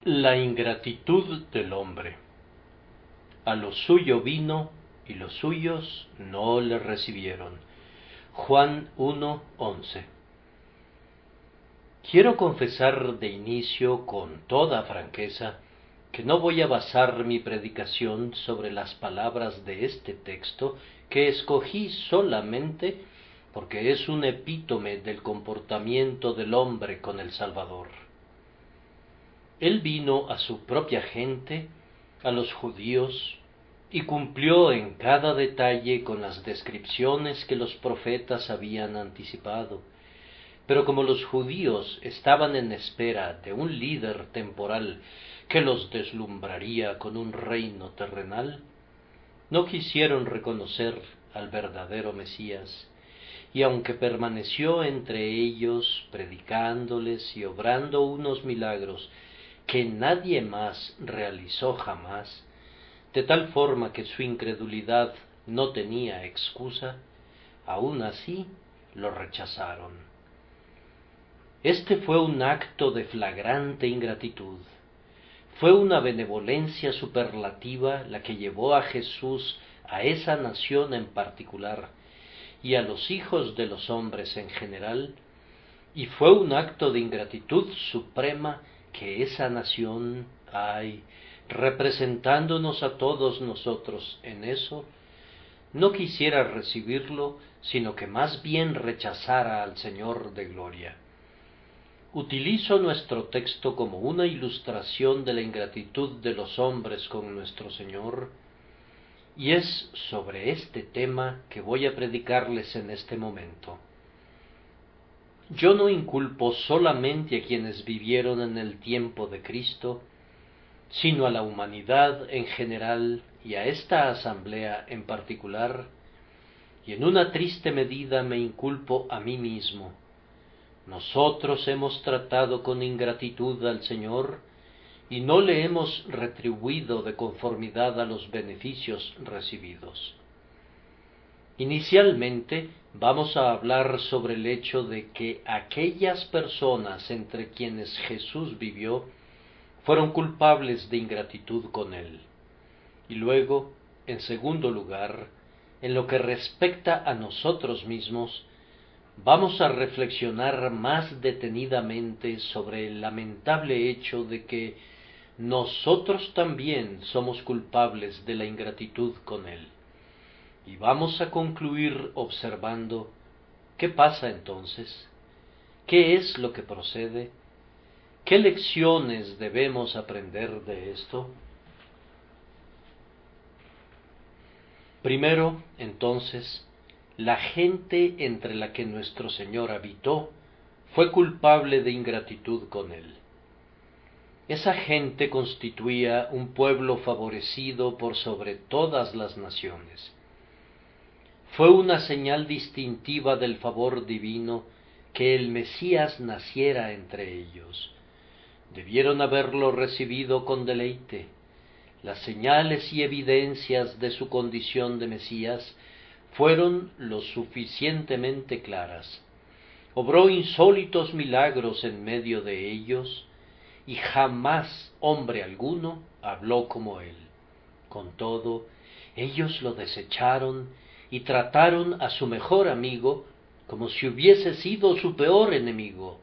La ingratitud del hombre. A lo suyo vino, y los suyos no le recibieron. Juan 1:11. Quiero confesar de inicio con toda franqueza que no voy a basar mi predicación sobre las palabras de este texto que escogí solamente porque es un epítome del comportamiento del hombre con el Salvador. Él vino a su propia gente, a los judíos, y cumplió en cada detalle con las descripciones que los profetas habían anticipado. Pero como los judíos estaban en espera de un líder temporal que los deslumbraría con un reino terrenal, no quisieron reconocer al verdadero Mesías, y aunque permaneció entre ellos predicándoles y obrando unos milagros que nadie más realizó jamás, de tal forma que su incredulidad no tenía excusa, aún así lo rechazaron. Este fue un acto de flagrante ingratitud. Fue una benevolencia superlativa la que llevó a Jesús a esa nación en particular y a los hijos de los hombres en general, y fue un acto de ingratitud suprema que esa nación, representándonos a todos nosotros en eso, no quisiera recibirlo, sino que más bien rechazara al Señor de gloria. Utilizo nuestro texto como una ilustración de la ingratitud de los hombres con nuestro Señor, y es sobre este tema que voy a predicarles en este momento. Yo no inculpo solamente a quienes vivieron en el tiempo de Cristo, sino a la humanidad en general y a esta asamblea en particular, y en una triste medida me inculpo a mí mismo. Nosotros hemos tratado con ingratitud al Señor y no le hemos retribuido de conformidad a los beneficios recibidos. Inicialmente vamos a hablar sobre el hecho de que aquellas personas entre quienes Jesús vivió fueron culpables de ingratitud con Él. Y luego, en segundo lugar, en lo que respecta a nosotros mismos, vamos a reflexionar más detenidamente sobre el lamentable hecho de que nosotros también somos culpables de la ingratitud con Él. Y vamos a concluir observando qué pasa entonces, qué es lo que procede, qué lecciones debemos aprender de esto. Primero, entonces, la gente entre la que nuestro Señor habitó fue culpable de ingratitud con Él. Esa gente constituía un pueblo favorecido por sobre todas las naciones. Fue una señal distintiva del favor divino que el Mesías naciera entre ellos. Debieron haberlo recibido con deleite. Las señales y evidencias de su condición de Mesías fueron lo suficientemente claras. Obró insólitos milagros en medio de ellos, y jamás hombre alguno habló como él. Con todo, ellos lo desecharon y trataron a su mejor amigo como si hubiese sido su peor enemigo.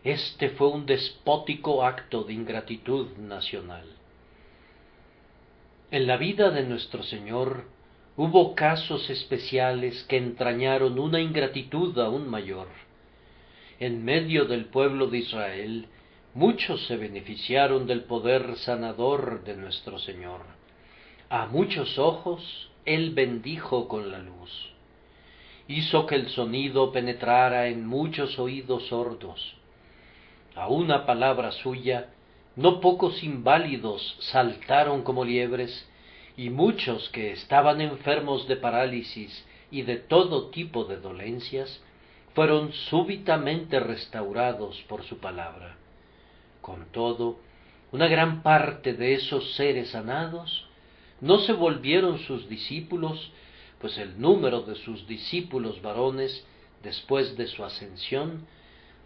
Este fue un despótico acto de ingratitud nacional. En la vida de nuestro Señor hubo casos especiales que entrañaron una ingratitud aún mayor. En medio del pueblo de Israel, muchos se beneficiaron del poder sanador de nuestro Señor. A muchos ojos Él bendijo con la luz. Hizo que el sonido penetrara en muchos oídos sordos. A una palabra suya, no pocos inválidos saltaron como liebres, y muchos que estaban enfermos de parálisis y de todo tipo de dolencias, fueron súbitamente restaurados por su palabra. Con todo, una gran parte de esos seres sanados no se volvieron sus discípulos, pues el número de sus discípulos varones después de su ascensión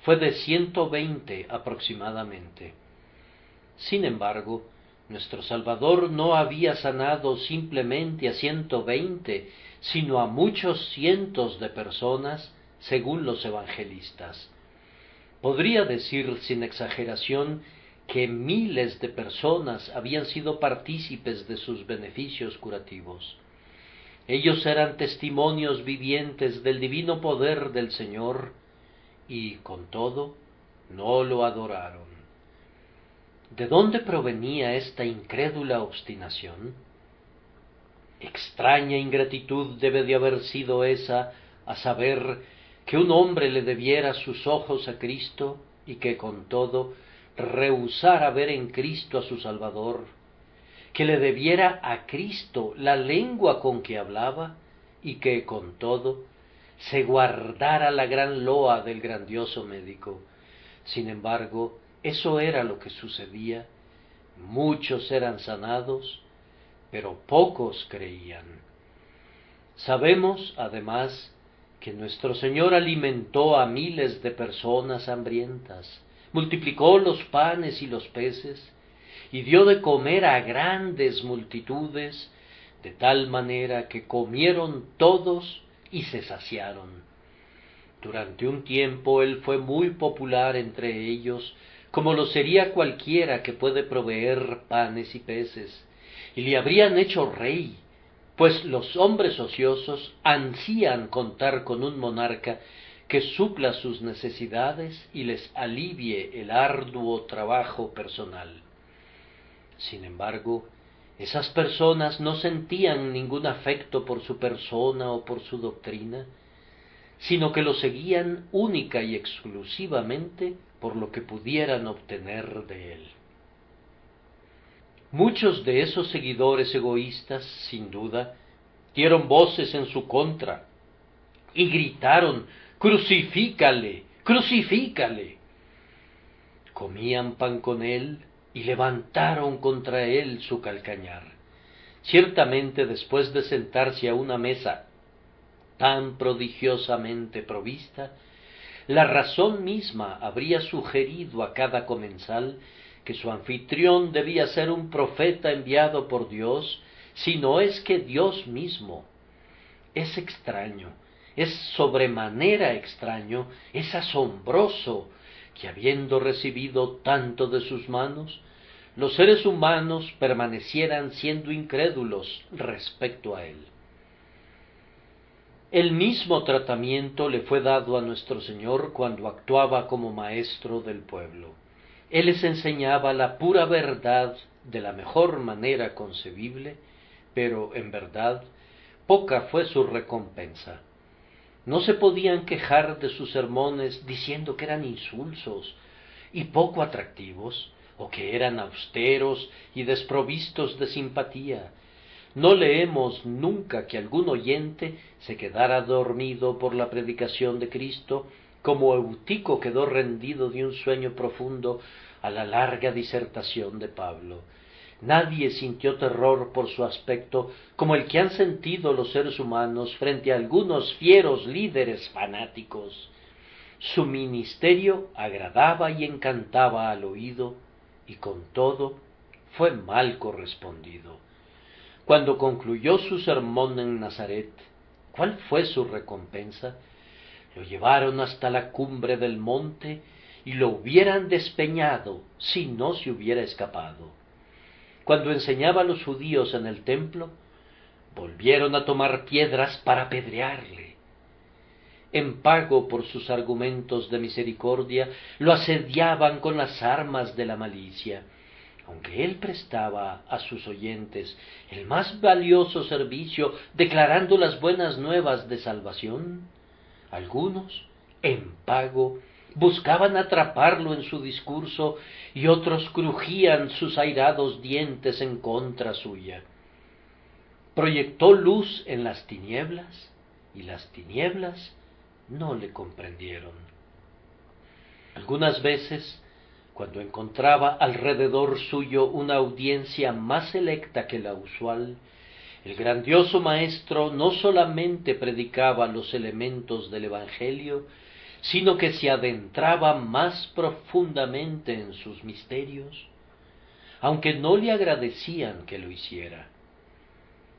fue de 120 aproximadamente. Sin embargo, nuestro Salvador no había sanado simplemente a 120, sino a muchos cientos de personas, según los evangelistas. Podría decir sin exageración que miles de personas habían sido partícipes de sus beneficios curativos. Ellos eran testimonios vivientes del divino poder del Señor y, con todo, no lo adoraron. ¿De dónde provenía esta incrédula obstinación? Extraña ingratitud debe de haber sido esa, a saber, que un hombre le debiera sus ojos a Cristo y que con todo rehusara ver en Cristo a su Salvador, que le debiera a Cristo la lengua con que hablaba y que con todo se guardara la gran loa del grandioso médico. Sin embargo, eso era lo que sucedía. Muchos eran sanados, pero pocos creían. Sabemos, además, que nuestro Señor alimentó a miles de personas hambrientas, multiplicó los panes y los peces, y dio de comer a grandes multitudes, de tal manera que comieron todos y se saciaron. Durante un tiempo Él fue muy popular entre ellos, como lo sería cualquiera que puede proveer panes y peces, y le habrían hecho rey, pues los hombres ociosos ansían contar con un monarca que supla sus necesidades y les alivie el arduo trabajo personal. Sin embargo, esas personas no sentían ningún afecto por su persona o por su doctrina, sino que lo seguían única y exclusivamente por lo que pudieran obtener de él. Muchos de esos seguidores egoístas, sin duda, dieron voces en su contra y gritaron: «¡Crucifícale! ¡Crucifícale!». Comían pan con él y levantaron contra él su calcañar. Ciertamente, después de sentarse a una mesa tan prodigiosamente provista, la razón misma habría sugerido a cada comensal que su anfitrión debía ser un profeta enviado por Dios, si no es que Dios mismo. Es extraño, es sobremanera extraño, es asombroso que, habiendo recibido tanto de sus manos, los seres humanos permanecieran siendo incrédulos respecto a él. El mismo tratamiento le fue dado a nuestro Señor cuando actuaba como maestro del pueblo. Él les enseñaba la pura verdad de la mejor manera concebible, pero en verdad poca fue su recompensa. No se podían quejar de sus sermones diciendo que eran insulsos y poco atractivos, o que eran austeros y desprovistos de simpatía. No leemos nunca que algún oyente se quedara dormido por la predicación de Cristo, como Eutico quedó rendido de un sueño profundo a la larga disertación de Pablo. Nadie sintió terror por su aspecto como el que han sentido los seres humanos frente a algunos fieros líderes fanáticos. Su ministerio agradaba y encantaba al oído, y con todo fue mal correspondido. Cuando concluyó su sermón en Nazaret, ¿cuál fue su recompensa? Lo llevaron hasta la cumbre del monte y lo hubieran despeñado si no se hubiera escapado. Cuando enseñaba a los judíos en el templo, volvieron a tomar piedras para apedrearle. En pago por sus argumentos de misericordia, lo asediaban con las armas de la malicia. Aunque él prestaba a sus oyentes el más valioso servicio, declarando las buenas nuevas de salvación, algunos, en pago, buscaban atraparlo en su discurso y otros crujían sus airados dientes en contra suya. Proyectó luz en las tinieblas y las tinieblas no le comprendieron. Algunas veces, cuando encontraba alrededor suyo una audiencia más selecta que la usual, el grandioso maestro no solamente predicaba los elementos del Evangelio, sino que se adentraba más profundamente en sus misterios. aunque no le agradecían que lo hiciera.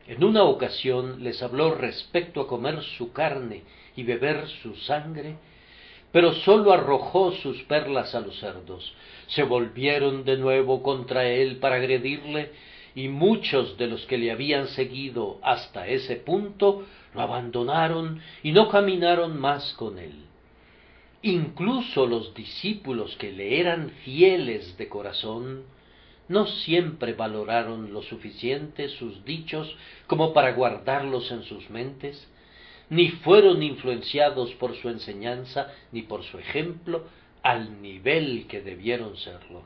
En una ocasión les habló respecto a comer su carne y beber su sangre, pero sólo arrojó sus perlas a los cerdos. Se volvieron de nuevo contra él para agredirle, y muchos de los que le habían seguido hasta ese punto lo abandonaron y no caminaron más con él. Incluso los discípulos que le eran fieles de corazón no siempre valoraron lo suficiente sus dichos como para guardarlos en sus mentes, ni fueron influenciados por su enseñanza ni por su ejemplo al nivel que debieron serlo.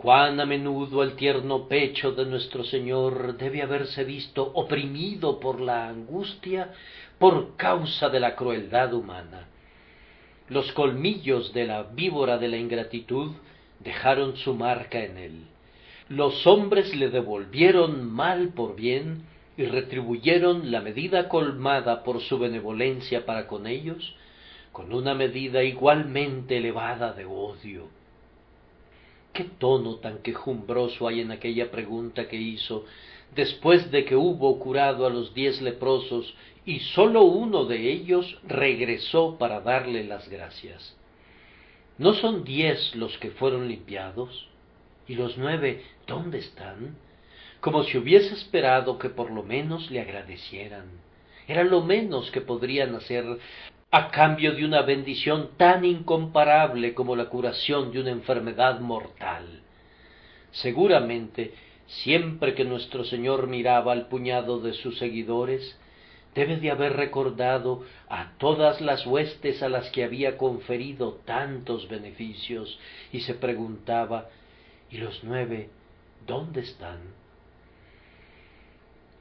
Cuán a menudo el tierno pecho de nuestro Señor debe haberse visto oprimido por la angustia por causa de la crueldad humana. Los colmillos de la víbora de la ingratitud dejaron su marca en él. Los hombres le devolvieron mal por bien y retribuyeron la medida colmada por su benevolencia para con ellos, con una medida igualmente elevada de odio. ¿Qué tono tan quejumbroso hay en aquella pregunta que hizo después de que hubo curado a los 10 leprosos y sólo uno de ellos regresó para darle las gracias? ¿No son 10 los que fueron limpiados? ¿Y los 9 dónde están? Como si hubiese esperado que por lo menos le agradecieran. Era lo menos que podrían hacer a cambio de una bendición tan incomparable como la curación de una enfermedad mortal. Seguramente, siempre que nuestro Señor miraba al puñado de sus seguidores, debe de haber recordado a todas las huestes a las que había conferido tantos beneficios, y se preguntaba, ¿y los 9 dónde están?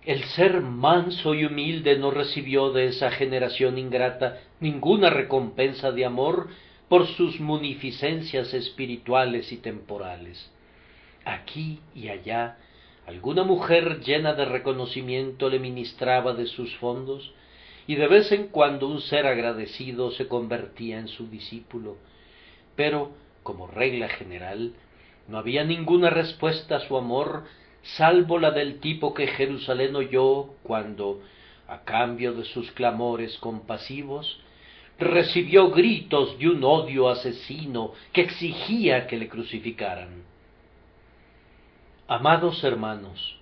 El ser manso y humilde no recibió de esa generación ingrata ninguna recompensa de amor por sus munificencias espirituales y temporales. Aquí y allá, alguna mujer llena de reconocimiento le ministraba de sus fondos, y de vez en cuando un ser agradecido se convertía en su discípulo, pero, como regla general, no había ninguna respuesta a su amor salvo la del tipo que Jerusalén oyó cuando, a cambio de sus clamores compasivos, recibió gritos de un odio asesino que exigía que le crucificaran. Amados hermanos,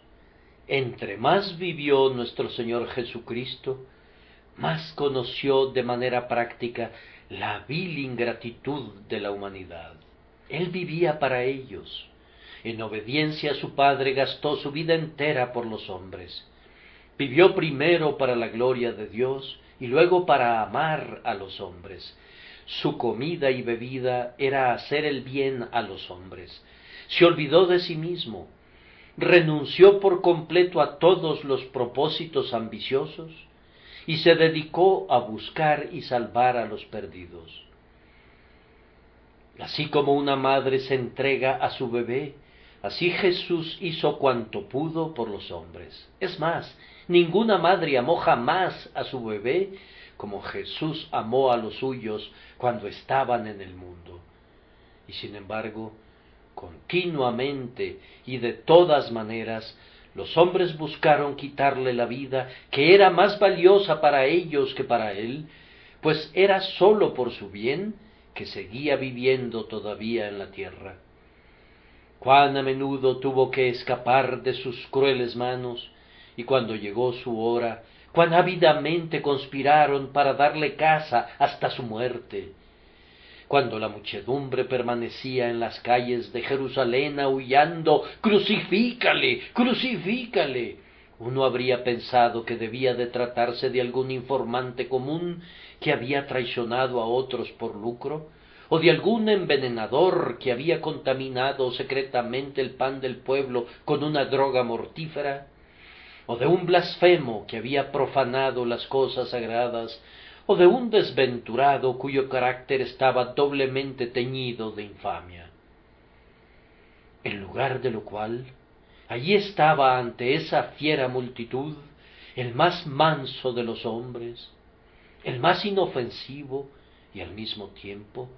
entre más vivió nuestro Señor Jesucristo, más conoció de manera práctica la vil ingratitud de la humanidad. Él vivía para ellos. En obediencia a su Padre gastó su vida entera por los hombres. Vivió primero para la gloria de Dios y luego para amar a los hombres. Su comida y bebida era hacer el bien a los hombres. Se olvidó de sí mismo. Renunció por completo a todos los propósitos ambiciosos y se dedicó a buscar y salvar a los perdidos. Así como una madre se entrega a su bebé, así Jesús hizo cuanto pudo por los hombres. Es más, ninguna madre amó jamás a su bebé como Jesús amó a los suyos cuando estaban en el mundo. Y sin embargo, continuamente y de todas maneras, los hombres buscaron quitarle la vida, que era más valiosa para ellos que para él, pues era sólo por su bien que seguía viviendo todavía en la tierra. Cuán a menudo tuvo que escapar de sus crueles manos, y cuando llegó su hora, cuán ávidamente conspiraron para darle caza hasta su muerte. Cuando la muchedumbre permanecía en las calles de Jerusalén aullando «¡Crucifícale! ¡Crucifícale!», uno habría pensado que debía de tratarse de algún informante común que había traicionado a otros por lucro, o de algún envenenador que había contaminado secretamente el pan del pueblo con una droga mortífera, o de un blasfemo que había profanado las cosas sagradas, o de un desventurado cuyo carácter estaba doblemente teñido de infamia. En lugar de lo cual, allí estaba ante esa fiera multitud el más manso de los hombres, el más inofensivo y al mismo tiempo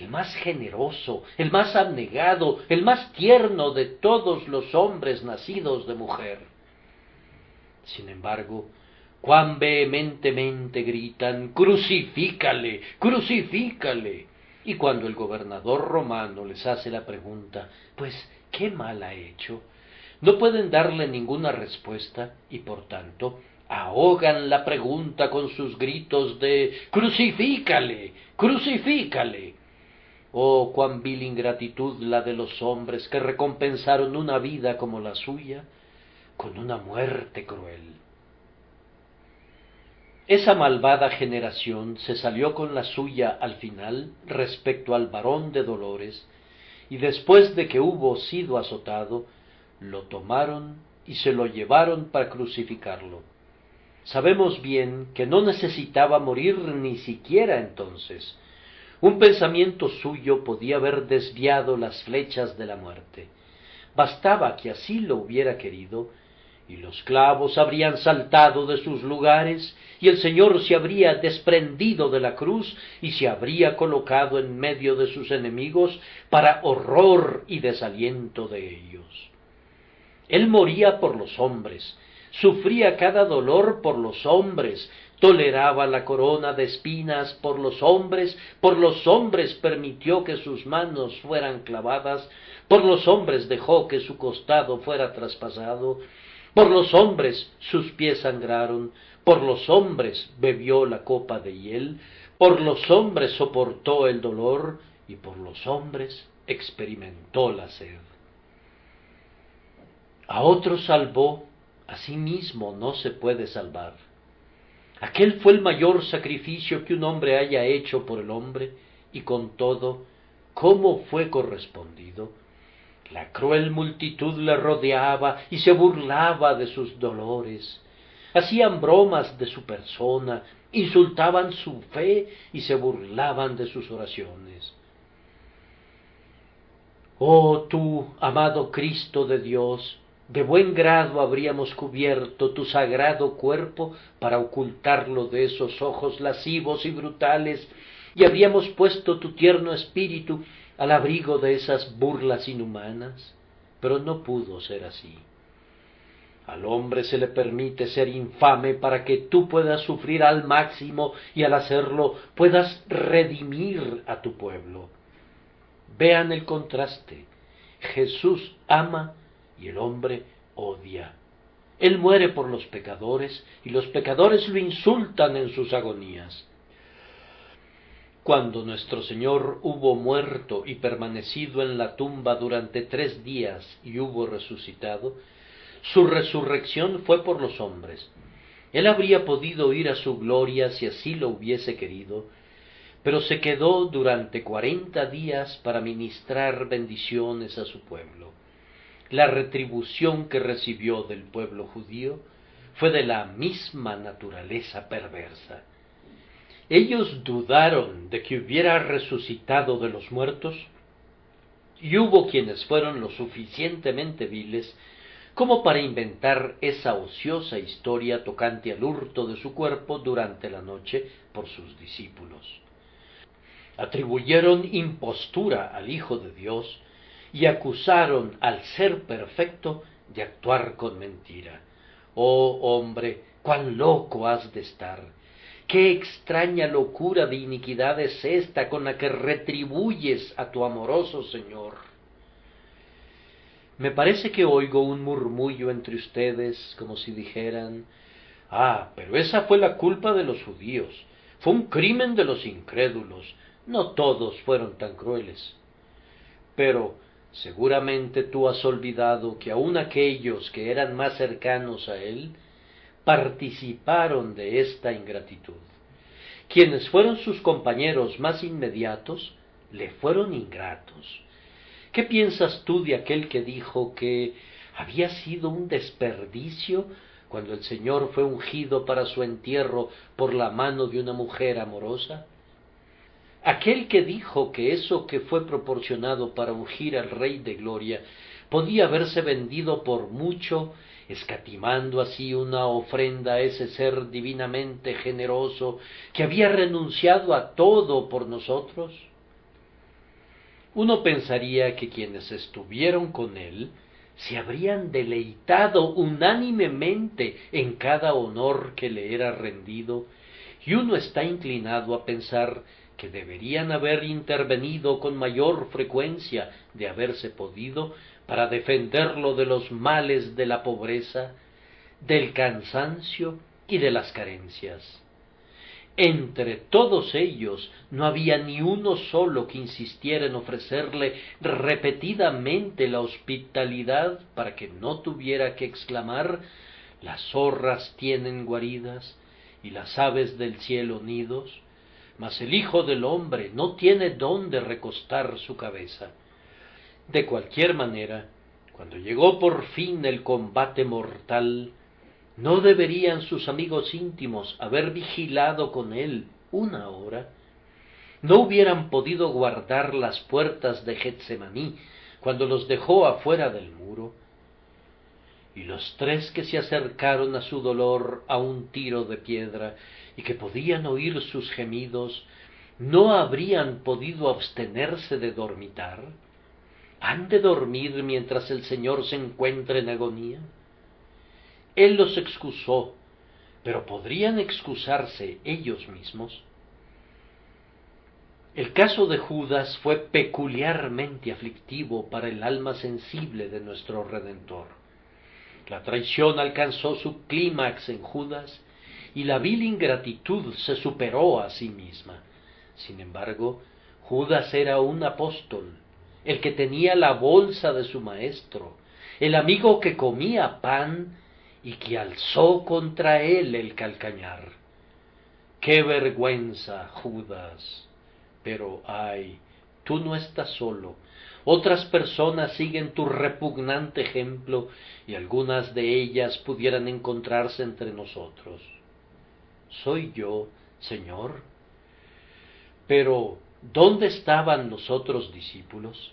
el más generoso, el más abnegado, el más tierno de todos los hombres nacidos de mujer. Sin embargo, cuán vehementemente gritan: «¡Crucifícale! ¡Crucifícale!». Y cuando el gobernador romano les hace la pregunta: «Pues, ¿qué mal ha hecho?», no pueden darle ninguna respuesta y, por tanto, ahogan la pregunta con sus gritos de «¡Crucifícale! ¡Crucifícale!». Oh, cuán vil ingratitud la de los hombres que recompensaron una vida como la suya con una muerte cruel. Esa malvada generación se salió con la suya al final respecto al varón de dolores, y después de que hubo sido azotado, lo tomaron y se lo llevaron para crucificarlo. Sabemos bien que no necesitaba morir ni siquiera entonces. Un pensamiento suyo podía haber desviado las flechas de la muerte. Bastaba que así lo hubiera querido, y los clavos habrían saltado de sus lugares, y el Señor se habría desprendido de la cruz y se habría colocado en medio de sus enemigos para horror y desaliento de ellos. Él moría por los hombres, sufría cada dolor por los hombres, toleraba la corona de espinas por los hombres permitió que sus manos fueran clavadas, por los hombres dejó que su costado fuera traspasado, por los hombres sus pies sangraron, por los hombres bebió la copa de hiel, por los hombres soportó el dolor y por los hombres experimentó la sed. A otros salvó, a sí mismo no se puede salvar. Aquel fue el mayor sacrificio que un hombre haya hecho por el hombre, y con todo, ¿cómo fue correspondido? La cruel multitud le rodeaba y se burlaba de sus dolores. Hacían bromas de su persona, insultaban su fe y se burlaban de sus oraciones. Oh tú, amado Cristo de Dios, de buen grado habríamos cubierto tu sagrado cuerpo para ocultarlo de esos ojos lascivos y brutales, y habríamos puesto tu tierno espíritu al abrigo de esas burlas inhumanas, pero no pudo ser así. Al hombre se le permite ser infame para que tú puedas sufrir al máximo y al hacerlo puedas redimir a tu pueblo. Vean el contraste. Jesús ama y el hombre odia. Él muere por los pecadores y los pecadores lo insultan en sus agonías. Cuando nuestro Señor hubo muerto y permanecido en la tumba durante 3 días y hubo resucitado, su resurrección fue por los hombres. Él habría podido ir a su gloria si así lo hubiese querido, pero se quedó durante 40 días para ministrar bendiciones a su pueblo. La retribución que recibió del pueblo judío fue de la misma naturaleza perversa. Ellos dudaron de que hubiera resucitado de los muertos, y hubo quienes fueron lo suficientemente viles como para inventar esa ociosa historia tocante al hurto de su cuerpo durante la noche por sus discípulos. Atribuyeron impostura al Hijo de Dios y acusaron al Ser perfecto de actuar con mentira. Oh hombre, cuán loco has de estar. Qué extraña locura de iniquidad es esta con la que retribuyes a tu amoroso Señor. Me parece que oigo un murmullo entre ustedes, como si dijeran: pero esa fue la culpa de los judíos, fue un crimen de los incrédulos, no todos fueron tan crueles. Pero seguramente tú has olvidado que aun aquellos que eran más cercanos a él participaron de esta ingratitud. Quienes fueron sus compañeros más inmediatos le fueron ingratos. ¿Qué piensas tú de aquel que dijo que había sido un desperdicio cuando el Señor fue ungido para su entierro por la mano de una mujer amorosa? Aquel que dijo que eso que fue proporcionado para ungir al Rey de Gloria podía haberse vendido por mucho, escatimando así una ofrenda a ese ser divinamente generoso que había renunciado a todo por nosotros. Uno pensaría que quienes estuvieron con él se habrían deleitado unánimemente en cada honor que le era rendido, y uno está inclinado a pensar que deberían haber intervenido con mayor frecuencia de haberse podido para defenderlo de los males de la pobreza, del cansancio y de las carencias. Entre todos ellos no había ni uno solo que insistiera en ofrecerle repetidamente la hospitalidad para que no tuviera que exclamar: las zorras tienen guaridas y las aves del cielo nidos, mas el Hijo del Hombre no tiene dónde recostar su cabeza. De cualquier manera, cuando llegó por fin el combate mortal, ¿no deberían sus amigos íntimos haber vigilado con él 1 hora? ¿No hubieran podido guardar las puertas de Getsemaní cuando los dejó afuera del muro? Y los 3 que se acercaron a su dolor a un tiro de piedra y que podían oír sus gemidos, ¿no habrían podido abstenerse de dormitar? ¿Han de dormir mientras el Señor se encuentra en agonía? Él los excusó, pero ¿podrían excusarse ellos mismos? El caso de Judas fue peculiarmente aflictivo para el alma sensible de nuestro Redentor. La traición alcanzó su clímax en Judas y la vil ingratitud se superó a sí misma. Sin embargo, Judas era un apóstol, el que tenía la bolsa de su maestro, el amigo que comía pan y que alzó contra él el calcañar. ¡Qué vergüenza, Judas! Pero ay, tú no estás solo. Otras personas siguen tu repugnante ejemplo y algunas de ellas pudieran encontrarse entre nosotros. ¿Soy yo, Señor? Pero ¿dónde estaban los otros discípulos?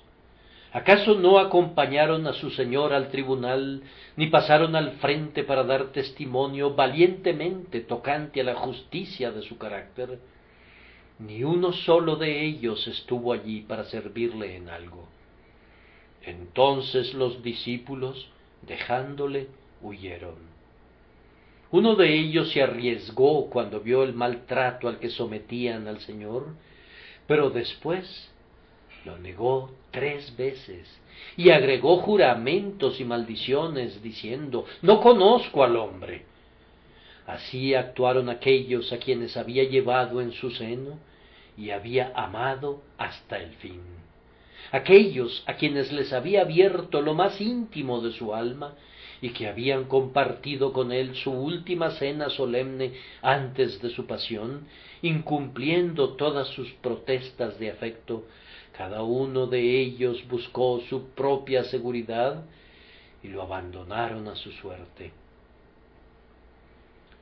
¿Acaso no acompañaron a su Señor al tribunal, ni pasaron al frente para dar testimonio valientemente tocante a la justicia de su carácter? Ni uno solo de ellos estuvo allí para servirle en algo. Entonces los discípulos, dejándole, huyeron. Uno de ellos se arriesgó cuando vio el maltrato al que sometían al Señor, pero después lo negó 3 veces y agregó juramentos y maldiciones diciendo: no conozco al hombre. Así actuaron aquellos a quienes había llevado en su seno y había amado hasta el fin. Aquellos a quienes les había abierto lo más íntimo de su alma y que habían compartido con él su última cena solemne antes de su pasión, incumpliendo todas sus protestas de afecto. Cada uno de ellos buscó su propia seguridad y lo abandonaron a su suerte.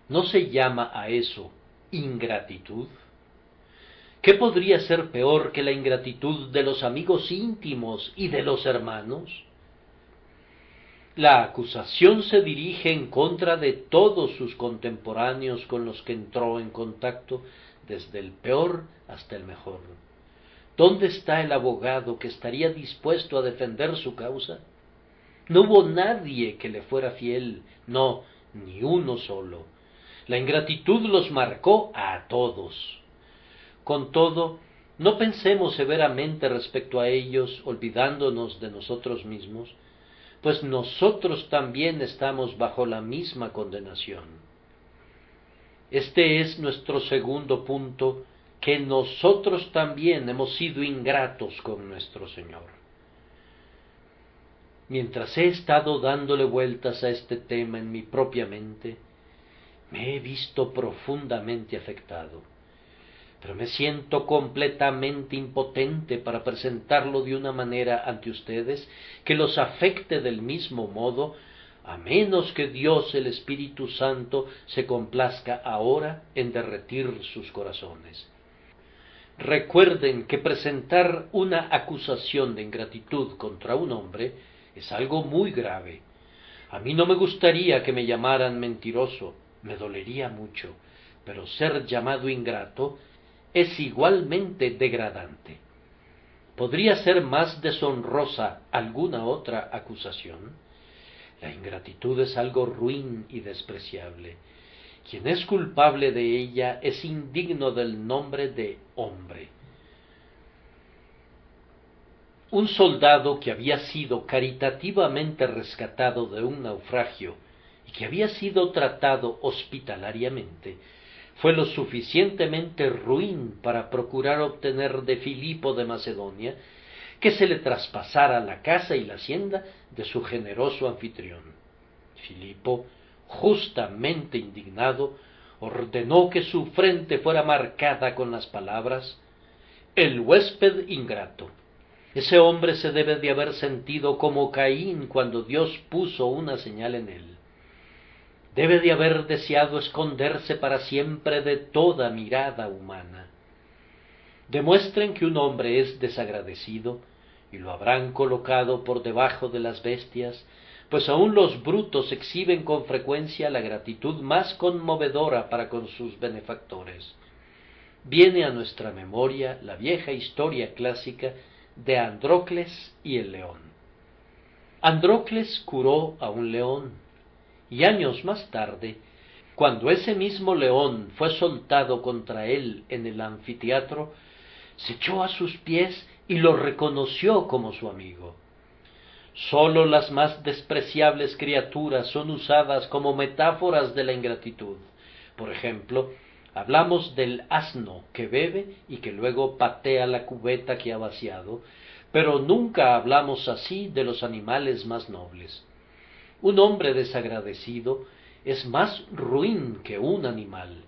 ¿No se llama a eso ingratitud? ¿Qué podría ser peor que la ingratitud de los amigos íntimos y de los hermanos? La acusación se dirige en contra de todos sus contemporáneos con los que entró en contacto, desde el peor hasta el mejor. ¿Dónde está el abogado que estaría dispuesto a defender su causa? No hubo nadie que le fuera fiel, no, ni uno solo. La ingratitud los marcó a todos. Con todo, no pensemos severamente respecto a ellos, olvidándonos de nosotros mismos, pues nosotros también estamos bajo la misma condenación. Este es nuestro segundo punto, que nosotros también hemos sido ingratos con nuestro Señor. Mientras he estado dándole vueltas a este tema en mi propia mente, me he visto profundamente afectado, pero me siento completamente impotente para presentarlo de una manera ante ustedes que los afecte del mismo modo, a menos que Dios el Espíritu Santo se complazca ahora en derretir sus corazones. Recuerden que presentar una acusación de ingratitud contra un hombre es algo muy grave. A mí no me gustaría que me llamaran mentiroso, me dolería mucho, pero ser llamado ingrato es igualmente degradante. ¿Podría ser más deshonrosa alguna otra acusación? La ingratitud es algo ruin y despreciable. Quien es culpable de ella es indigno del nombre de hombre. Un soldado que había sido caritativamente rescatado de un naufragio y que había sido tratado hospitalariamente, fue lo suficientemente ruin para procurar obtener de Filipo de Macedonia que se le traspasara la casa y la hacienda de su generoso anfitrión. Filipo, justamente indignado, ordenó que su frente fuera marcada con las palabras: «El huésped ingrato». Ese hombre se debe de haber sentido como Caín cuando Dios puso una señal en él. Debe de haber deseado esconderse para siempre de toda mirada humana. Demuestren que un hombre es desagradecido y lo habrán colocado por debajo de las bestias, pues aun los brutos exhiben con frecuencia la gratitud más conmovedora para con sus benefactores. Viene a nuestra memoria la vieja historia clásica de Andrócles y el león. Andrócles curó a un león, y años más tarde, cuando ese mismo león fue soltado contra él en el anfiteatro, se echó a sus pies y lo reconoció como su amigo. Sólo las más despreciables criaturas son usadas como metáforas de la ingratitud. Por ejemplo, hablamos del asno que bebe y que luego patea la cubeta que ha vaciado, pero nunca hablamos así de los animales más nobles. Un hombre desagradecido es más ruin que un animal.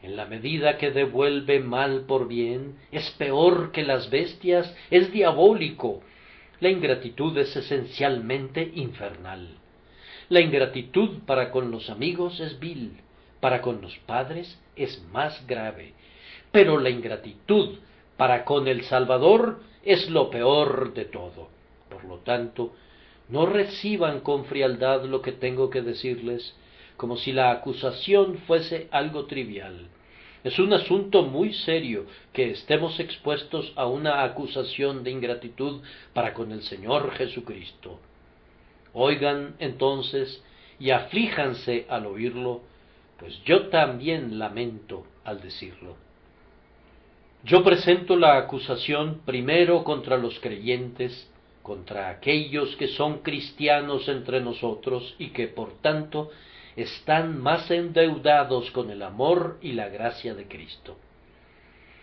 En la medida que devuelve mal por bien, es peor que las bestias, es diabólico. La ingratitud es esencialmente infernal. La ingratitud para con los amigos es vil, para con los padres es más grave, pero la ingratitud para con el Salvador es lo peor de todo. Por lo tanto, no reciban con frialdad lo que tengo que decirles, como si la acusación fuese algo trivial. Es un asunto muy serio que estemos expuestos a una acusación de ingratitud para con el Señor Jesucristo. Oigan entonces y aflíjanse al oírlo, pues yo también lamento al decirlo. Yo presento la acusación primero contra los creyentes, contra aquellos que son cristianos entre nosotros y que por tanto están más endeudados con el amor y la gracia de Cristo.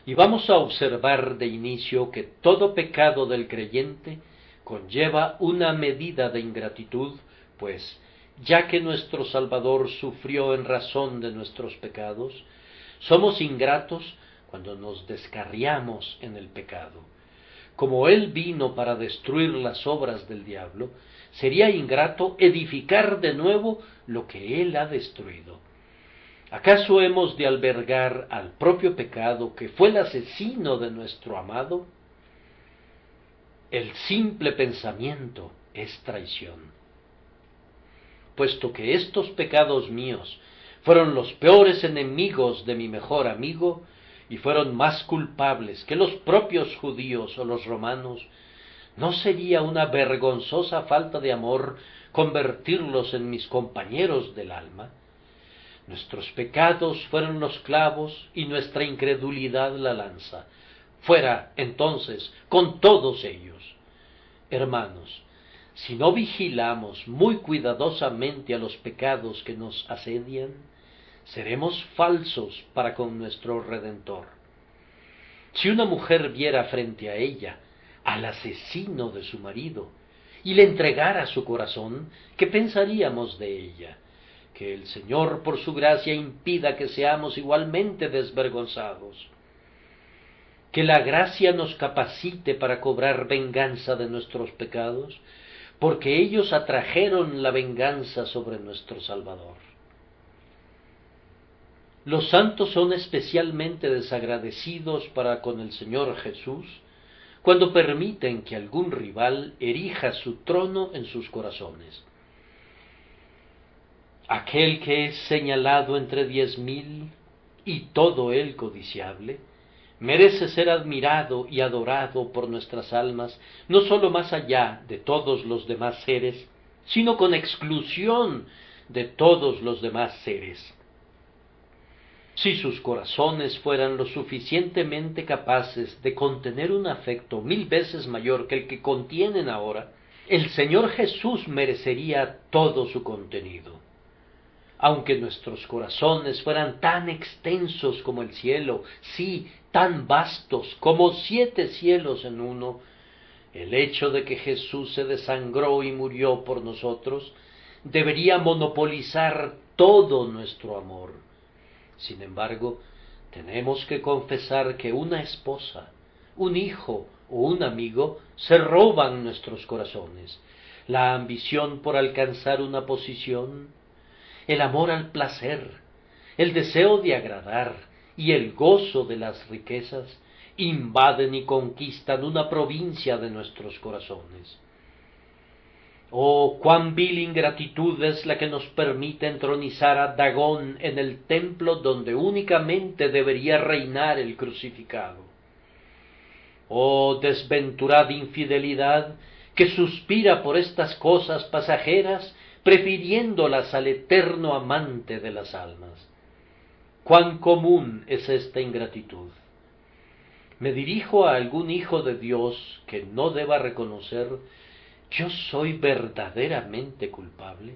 Y vamos a observar de inicio que todo pecado del creyente conlleva una medida de ingratitud, pues ya que nuestro Salvador sufrió en razón de nuestros pecados, somos ingratos cuando nos descarriamos en el pecado. Como Él vino para destruir las obras del diablo, sería ingrato edificar de nuevo lo que Él ha destruido. ¿Acaso hemos de albergar al propio pecado que fue el asesino de nuestro amado? El simple pensamiento es traición. Puesto que estos pecados míos fueron los peores enemigos de mi mejor amigo, y fueron más culpables que los propios judíos o los romanos, ¿no sería una vergonzosa falta de amor convertirlos en mis compañeros del alma? Nuestros pecados fueron los clavos y nuestra incredulidad la lanza. Fuera, entonces, con todos ellos. Hermanos, si no vigilamos muy cuidadosamente a los pecados que nos asedian, seremos falsos para con nuestro Redentor. Si una mujer viera frente a ella al asesino de su marido y le entregara su corazón, ¿qué pensaríamos de ella? Que el Señor por su gracia impida que seamos igualmente desvergonzados. Que la gracia nos capacite para cobrar venganza de nuestros pecados, porque ellos atrajeron la venganza sobre nuestro Salvador. Los santos son especialmente desagradecidos para con el Señor Jesús cuando permiten que algún rival erija su trono en sus corazones. Aquel que es señalado entre 10,000 y todo él codiciable, merece ser admirado y adorado por nuestras almas, no sólo más allá de todos los demás seres, sino con exclusión de todos los demás seres. Si sus corazones fueran lo suficientemente capaces de contener un afecto 1000 veces mayor que el que contienen ahora, el Señor Jesús merecería todo su contenido. Aunque nuestros corazones fueran tan extensos como el cielo, sí, tan vastos como 7 cielos en uno, el hecho de que Jesús se desangró y murió por nosotros debería monopolizar todo nuestro amor. Sin embargo, tenemos que confesar que una esposa, un hijo o un amigo se roban nuestros corazones. La ambición por alcanzar una posición, el amor al placer, el deseo de agradar y el gozo de las riquezas invaden y conquistan una provincia de nuestros corazones. Oh, cuán vil ingratitud es la que nos permite entronizar a Dagón en el templo donde únicamente debería reinar el crucificado. Oh, desventurada infidelidad que suspira por estas cosas pasajeras, prefiriéndolas al eterno amante de las almas. Cuán común es esta ingratitud. Me dirijo a algún hijo de Dios que no deba reconocer: ¿yo soy verdaderamente culpable?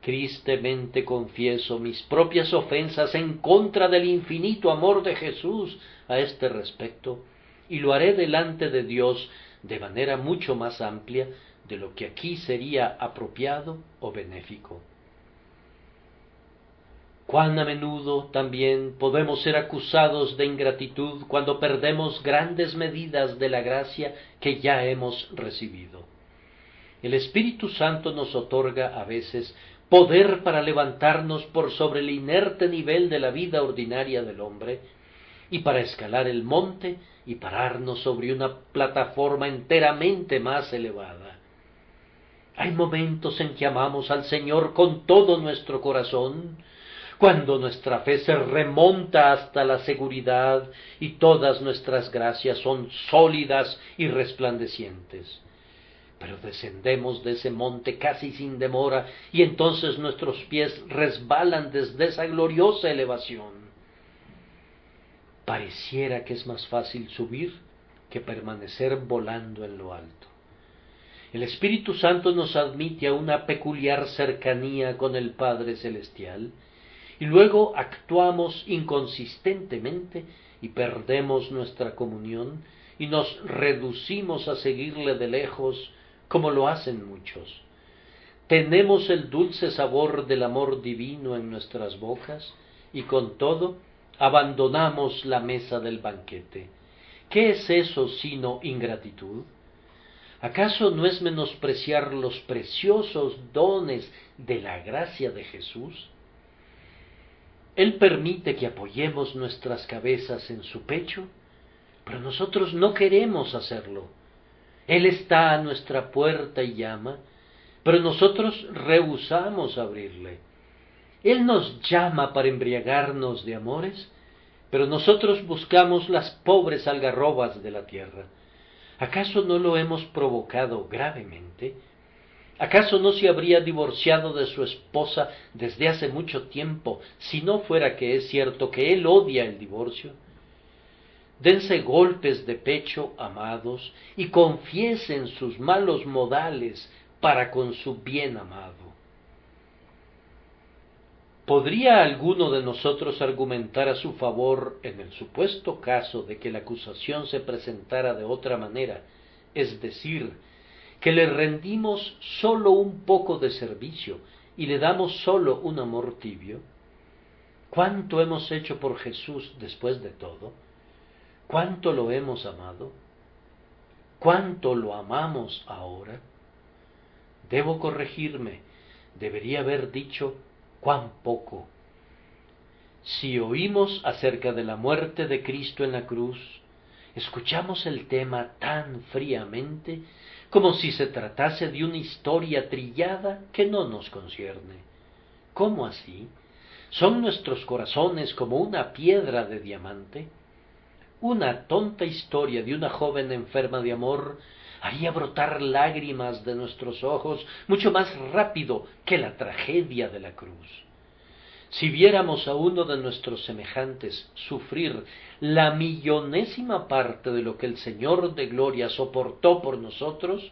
Tristemente confieso mis propias ofensas en contra del infinito amor de Jesús a este respecto, y lo haré delante de Dios de manera mucho más amplia de lo que aquí sería apropiado o benéfico. Cuán a menudo también podemos ser acusados de ingratitud cuando perdemos grandes medidas de la gracia que ya hemos recibido. El Espíritu Santo nos otorga a veces poder para levantarnos por sobre el inerte nivel de la vida ordinaria del hombre y para escalar el monte y pararnos sobre una plataforma enteramente más elevada. Hay momentos en que amamos al Señor con todo nuestro corazón, cuando nuestra fe se remonta hasta la seguridad y todas nuestras gracias son sólidas y resplandecientes. Pero descendemos de ese monte casi sin demora y entonces nuestros pies resbalan desde esa gloriosa elevación. Pareciera que es más fácil subir que permanecer volando en lo alto. El Espíritu Santo nos admite a una peculiar cercanía con el Padre Celestial, y luego actuamos inconsistentemente y perdemos nuestra comunión y nos reducimos a seguirle de lejos como lo hacen muchos. Tenemos el dulce sabor del amor divino en nuestras bocas y con todo abandonamos la mesa del banquete. ¿Qué es eso sino ingratitud? ¿Acaso no es menospreciar los preciosos dones de la gracia de Jesús? Él permite que apoyemos nuestras cabezas en su pecho, pero nosotros no queremos hacerlo. Él está a nuestra puerta y llama, pero nosotros rehusamos abrirle. Él nos llama para embriagarnos de amores, pero nosotros buscamos las pobres algarrobas de la tierra. ¿Acaso no lo hemos provocado gravemente? ¿Acaso no se habría divorciado de su esposa desde hace mucho tiempo, si no fuera que es cierto que él odia el divorcio? Dense golpes de pecho, amados, y confiesen sus malos modales para con su bien amado. ¿Podría alguno de nosotros argumentar a su favor en el supuesto caso de que la acusación se presentara de otra manera, es decir, que le rendimos sólo un poco de servicio y le damos sólo un amor tibio? ¿Cuánto hemos hecho por Jesús después de todo? ¿Cuánto lo hemos amado? ¿Cuánto lo amamos ahora? Debo corregirme, debería haber dicho cuán poco. Si oímos acerca de la muerte de Cristo en la cruz, escuchamos el tema tan fríamente como si se tratase de una historia trillada que no nos concierne. ¿Cómo así? ¿Son nuestros corazones como una piedra de diamante? una tonta historia de una joven enferma de amor haría brotar lágrimas de nuestros ojos mucho más rápido que la tragedia de la cruz. Si viéramos a uno de nuestros semejantes sufrir la millonésima parte de lo que el Señor de gloria soportó por nosotros,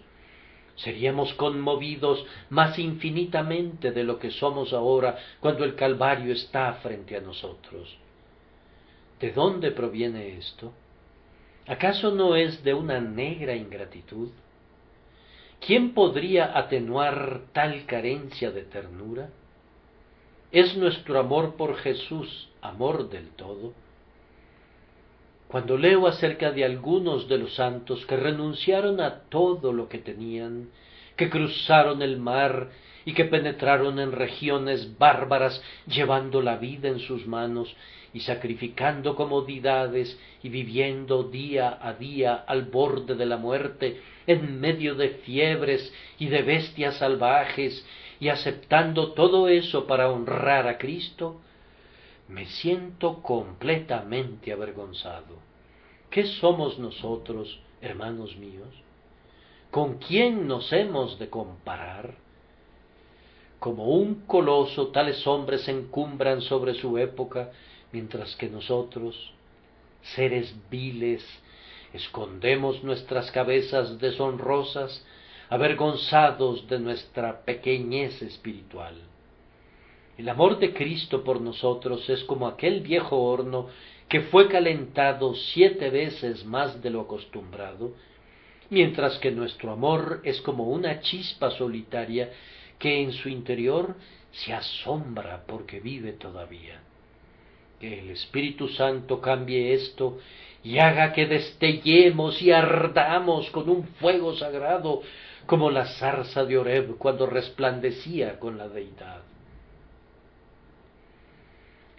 seríamos conmovidos más infinitamente de lo que somos ahora cuando el Calvario está frente a nosotros. ¿De dónde proviene esto? ¿Acaso no es de una negra ingratitud? ¿Quién podría atenuar tal carencia de ternura? ¿Es nuestro amor por Jesús amor del todo? Cuando leo acerca de algunos de los santos que renunciaron a todo lo que tenían, que cruzaron el mar y que penetraron en regiones bárbaras llevando la vida en sus manos y sacrificando comodidades y viviendo día a día al borde de la muerte, en medio de fiebres y de bestias salvajes, y aceptando todo eso para honrar a Cristo, me siento completamente avergonzado. ¿Qué somos nosotros, hermanos míos? ¿Con quién nos hemos de comparar? Como un coloso, tales hombres se encumbran sobre su época, mientras que nosotros, seres viles, escondemos nuestras cabezas deshonrosas, avergonzados de nuestra pequeñez espiritual. El amor de Cristo por nosotros es como aquel viejo horno que fue calentado 7 veces más de lo acostumbrado, mientras que nuestro amor es como una chispa solitaria que en su interior se asombra porque vive todavía. Que el Espíritu Santo cambie esto y haga que destellemos y ardamos con un fuego sagrado como la zarza de Oreb cuando resplandecía con la deidad.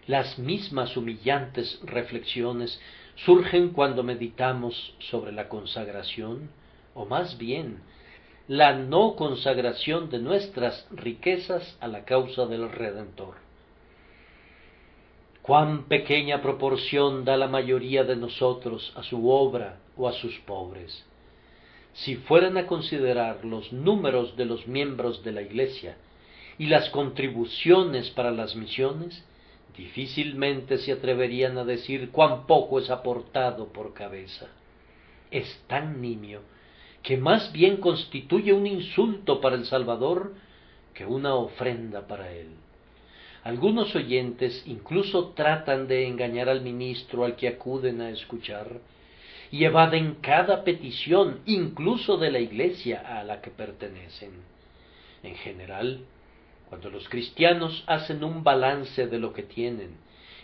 Las mismas humillantes reflexiones surgen cuando meditamos sobre la consagración, o más bien, la no consagración de nuestras riquezas a la causa del Redentor. Cuán pequeña proporción da la mayoría de nosotros a su obra o a sus pobres. Si fueran a considerar los números de los miembros de la Iglesia y las contribuciones para las misiones, difícilmente se atreverían a decir cuán poco es aportado por cabeza. Es tan nimio que más bien constituye un insulto para el Salvador que una ofrenda para él. Algunos oyentes incluso tratan de engañar al ministro al que acuden a escuchar y evaden cada petición, incluso de la iglesia a la que pertenecen. En general, cuando los cristianos hacen un balance de lo que tienen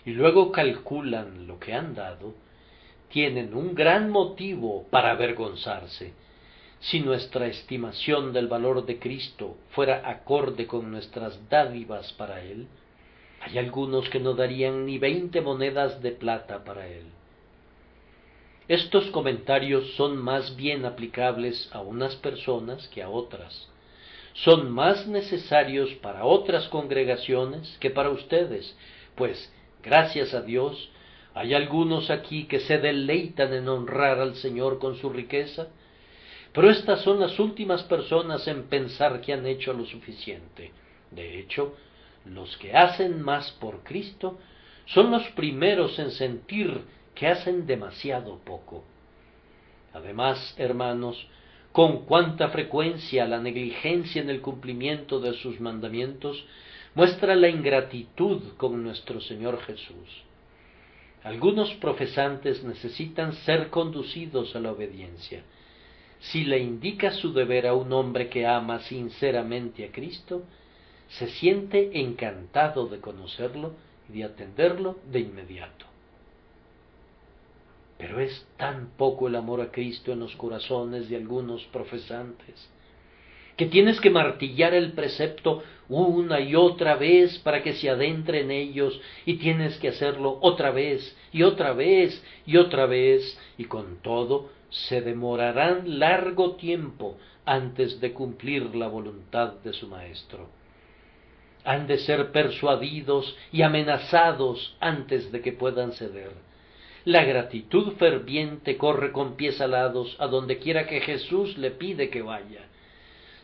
y luego calculan lo que han dado, tienen un gran motivo para avergonzarse. Si nuestra estimación del valor de Cristo fuera acorde con nuestras dádivas para Él, hay algunos que no darían ni 20 monedas de plata para Él. Estos comentarios son más bien aplicables a unas personas que a otras. Son más necesarios para otras congregaciones que para ustedes, pues, gracias a Dios, hay algunos aquí que se deleitan en honrar al Señor con su riqueza, pero estas son las últimas personas en pensar que han hecho lo suficiente. De hecho, los que hacen más por Cristo son los primeros en sentir que hacen demasiado poco. Además, hermanos, con cuánta frecuencia la negligencia en el cumplimiento de sus mandamientos muestra la ingratitud con nuestro Señor Jesús. Algunos profesantes necesitan ser conducidos a la obediencia. Si le indica su deber a un hombre que ama sinceramente a Cristo, se siente encantado de conocerlo y de atenderlo de inmediato. Pero es tan poco el amor a Cristo en los corazones de algunos profesantes, que tienes que martillar el precepto una y otra vez para que se adentre en ellos, y tienes que hacerlo otra vez, y otra vez, y otra vez, y con todo se demorarán largo tiempo antes de cumplir la voluntad de su Maestro. Han de ser persuadidos y amenazados antes de que puedan ceder. La gratitud ferviente corre con pies alados a donde quiera que Jesús le pide que vaya.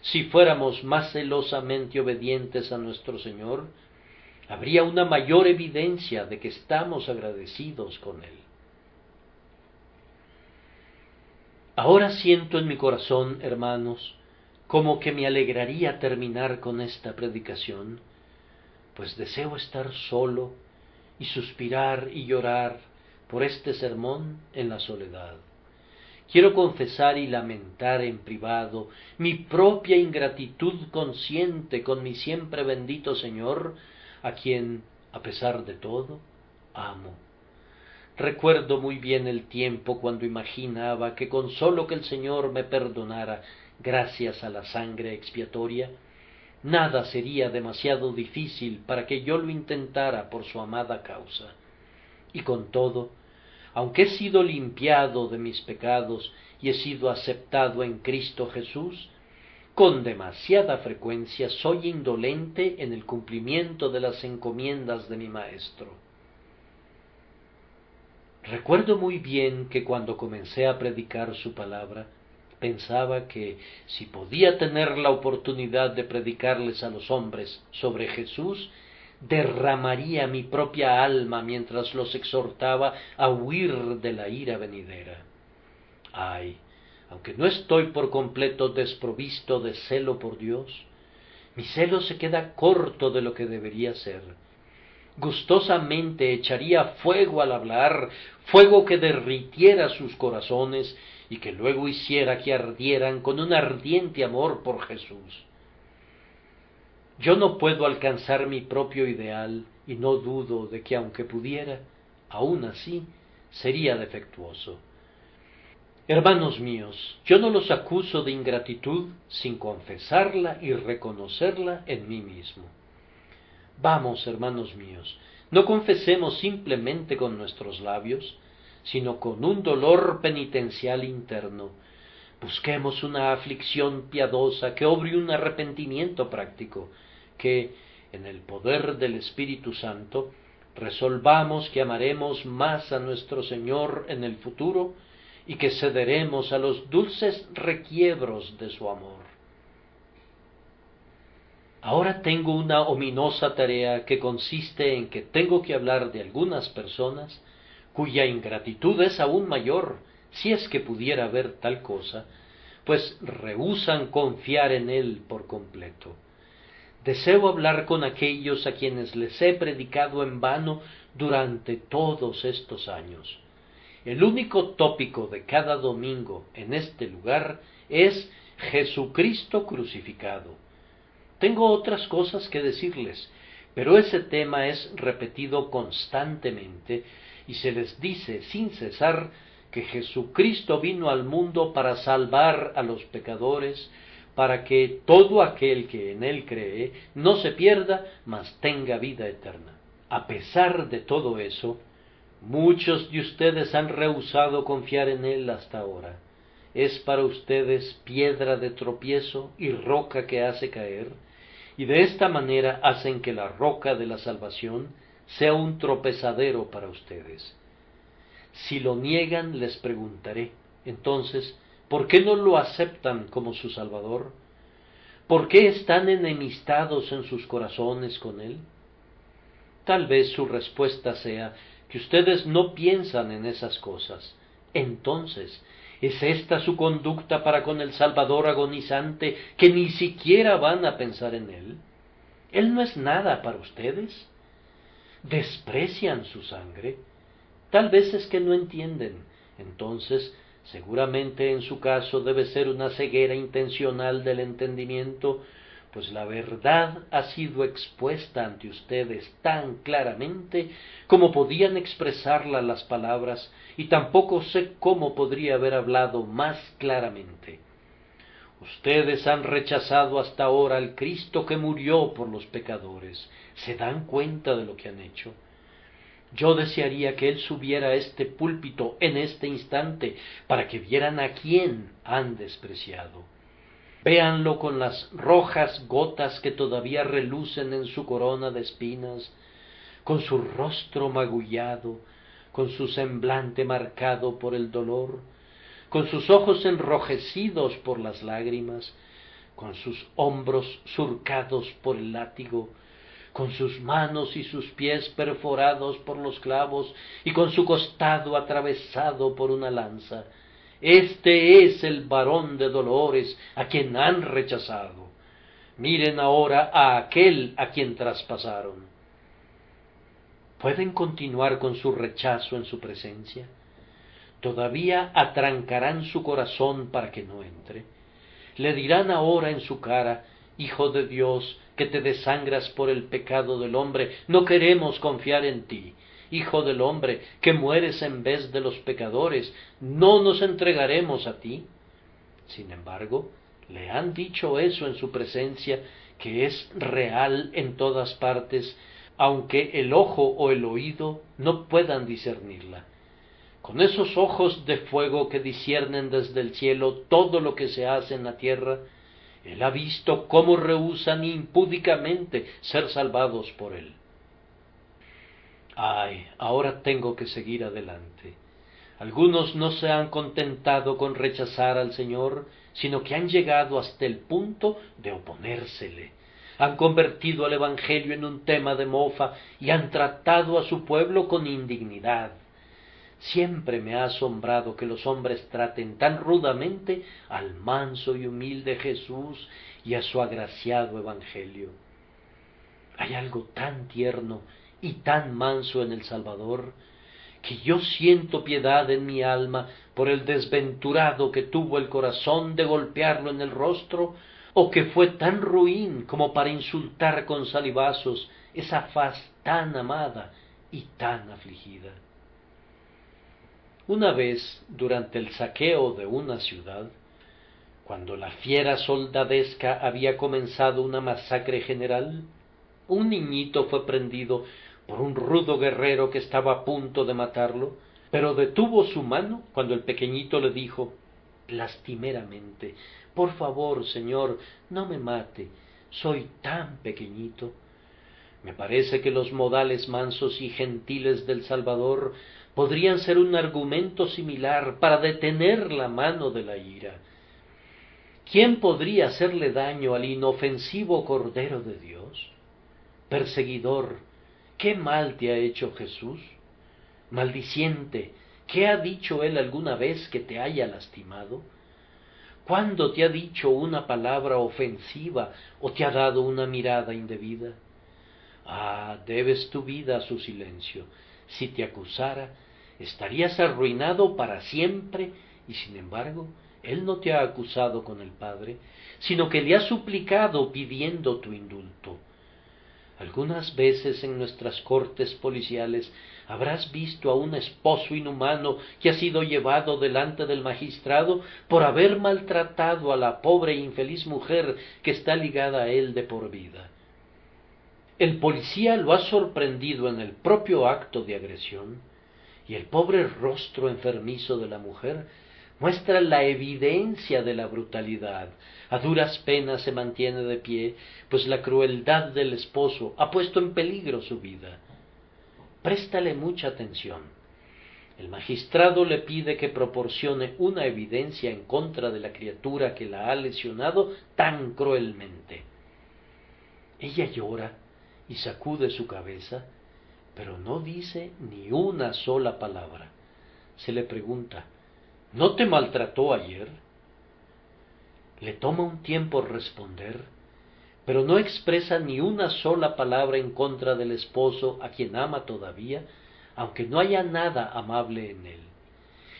Si fuéramos más celosamente obedientes a nuestro Señor, habría una mayor evidencia de que estamos agradecidos con Él. Ahora siento en mi corazón, hermanos, como que me alegraría terminar con esta predicación, pues deseo estar solo y suspirar y llorar por este sermón en la soledad. Quiero confesar y lamentar en privado mi propia ingratitud consciente con mi siempre bendito Señor, a quien, a pesar de todo, amo. Recuerdo muy bien el tiempo cuando imaginaba que con solo que el Señor me perdonara gracias a la sangre expiatoria, nada sería demasiado difícil para que yo lo intentara por su amada causa. Y con todo, aunque he sido limpiado de mis pecados y he sido aceptado en Cristo Jesús, con demasiada frecuencia soy indolente en el cumplimiento de las encomiendas de mi Maestro. Recuerdo muy bien que cuando comencé a predicar su palabra, pensaba que si podía tener la oportunidad de predicarles a los hombres sobre Jesús, derramaría mi propia alma mientras los exhortaba a huir de la ira venidera. Ay, aunque no estoy por completo desprovisto de celo por Dios, mi celo se queda corto de lo que debería ser. Gustosamente echaría fuego al hablar, fuego que derritiera sus corazones y que luego hiciera que ardieran con un ardiente amor por Jesús. Yo no puedo alcanzar mi propio ideal y no dudo de que aunque pudiera, aún así sería defectuoso. Hermanos míos, yo no los acuso de ingratitud sin confesarla y reconocerla en mí mismo. Vamos, hermanos míos, no confesemos simplemente con nuestros labios, sino con un dolor penitencial interno. Busquemos una aflicción piadosa que obre un arrepentimiento práctico, que, en el poder del Espíritu Santo, resolvamos que amaremos más a nuestro Señor en el futuro y que cederemos a los dulces requiebros de su amor. Ahora tengo una ominosa tarea que consiste en que tengo que hablar de algunas personas cuya ingratitud es aún mayor, si es que pudiera haber tal cosa, pues rehúsan confiar en Él por completo. Deseo hablar con aquellos a quienes les he predicado en vano durante todos estos años. El único tópico de cada domingo en este lugar es Jesucristo crucificado. Tengo otras cosas que decirles, pero ese tema es repetido constantemente y se les dice sin cesar que Jesucristo vino al mundo para salvar a los pecadores, para que todo aquel que en Él cree no se pierda, mas tenga vida eterna. A pesar de todo eso, muchos de ustedes han rehusado confiar en Él hasta ahora. Es para ustedes piedra de tropiezo y roca que hace caer, y de esta manera hacen que la roca de la salvación sea un tropezadero para ustedes. Si lo niegan, les preguntaré, entonces, ¿por qué no lo aceptan como su Salvador? ¿Por qué están enemistados en sus corazones con Él? Tal vez su respuesta sea que ustedes no piensan en esas cosas. Entonces, ¿es esta su conducta para con el Salvador agonizante, que ni siquiera van a pensar en Él? ¿Él no es nada para ustedes? ¿Desprecian su sangre? Tal vez es que no entienden. Entonces, seguramente en su caso debe ser una ceguera intencional del entendimiento, pues la verdad ha sido expuesta ante ustedes tan claramente como podían expresarla las palabras, y tampoco sé cómo podría haber hablado más claramente. Ustedes han rechazado hasta ahora al Cristo que murió por los pecadores. ¿Se dan cuenta de lo que han hecho? Yo desearía que Él subiera a este púlpito en este instante para que vieran a quién han despreciado. Véanlo con las rojas gotas que todavía relucen en su corona de espinas, con su rostro magullado, con su semblante marcado por el dolor, con sus ojos enrojecidos por las lágrimas, con sus hombros surcados por el látigo, con sus manos y sus pies perforados por los clavos y con su costado atravesado por una lanza. Este es el varón de dolores a quien han rechazado. Miren ahora a aquel a quien traspasaron. ¿Pueden continuar con su rechazo en su presencia? ¿Todavía atrancarán su corazón para que no entre? Le dirán ahora en su cara: Hijo de Dios, que te desangras por el pecado del hombre, no queremos confiar en ti. Hijo del hombre, que mueres en vez de los pecadores, no nos entregaremos a ti. Sin embargo, le han dicho eso en su presencia, que es real en todas partes, aunque el ojo o el oído no puedan discernirla. Con esos ojos de fuego que disciernen desde el cielo todo lo que se hace en la tierra, él ha visto cómo rehúsan impúdicamente ser salvados por él. Ay, ahora tengo que seguir adelante. Algunos no se han contentado con rechazar al Señor, sino que han llegado hasta el punto de oponérsele. Han convertido al Evangelio en un tema de mofa y han tratado a su pueblo con indignidad. Siempre me ha asombrado que los hombres traten tan rudamente al manso y humilde Jesús y a su agraciado Evangelio. Hay algo tan tierno y tan manso en el Salvador, que yo siento piedad en mi alma por el desventurado que tuvo el corazón de golpearlo en el rostro, o que fue tan ruin como para insultar con salivazos esa faz tan amada y tan afligida. Una vez, durante el saqueo de una ciudad, cuando la fiera soldadesca había comenzado una masacre general, un niñito fue prendido por un rudo guerrero que estaba a punto de matarlo, pero detuvo su mano cuando el pequeñito le dijo lastimeramente: «Por favor, señor, no me mate, soy tan pequeñito». Me parece que los modales mansos y gentiles del Salvador podrían ser un argumento similar para detener la mano de la ira. ¿Quién podría hacerle daño al inofensivo Cordero de Dios? Perseguidor, ¿qué mal te ha hecho Jesús? Maldiciente, ¿qué ha dicho él alguna vez que te haya lastimado? ¿Cuándo te ha dicho una palabra ofensiva o te ha dado una mirada indebida? Ah, debes tu vida a su silencio. Si te acusara, estarías arruinado para siempre, y sin embargo, él no te ha acusado con el Padre, sino que le ha suplicado pidiendo tu indulto. Algunas veces en nuestras cortes policiales habrás visto a un esposo inhumano que ha sido llevado delante del magistrado por haber maltratado a la pobre e infeliz mujer que está ligada a él de por vida. El policía lo ha sorprendido en el propio acto de agresión, y el pobre rostro enfermizo de la mujer muestra la evidencia de la brutalidad. A duras penas se mantiene de pie, pues la crueldad del esposo ha puesto en peligro su vida. Préstale mucha atención. El magistrado le pide que proporcione una evidencia en contra de la criatura que la ha lesionado tan cruelmente. Ella llora y sacude su cabeza, pero no dice ni una sola palabra. Se le pregunta: ¿no te maltrató ayer? Le toma un tiempo responder, pero no expresa ni una sola palabra en contra del esposo a quien ama todavía, aunque no haya nada amable en él.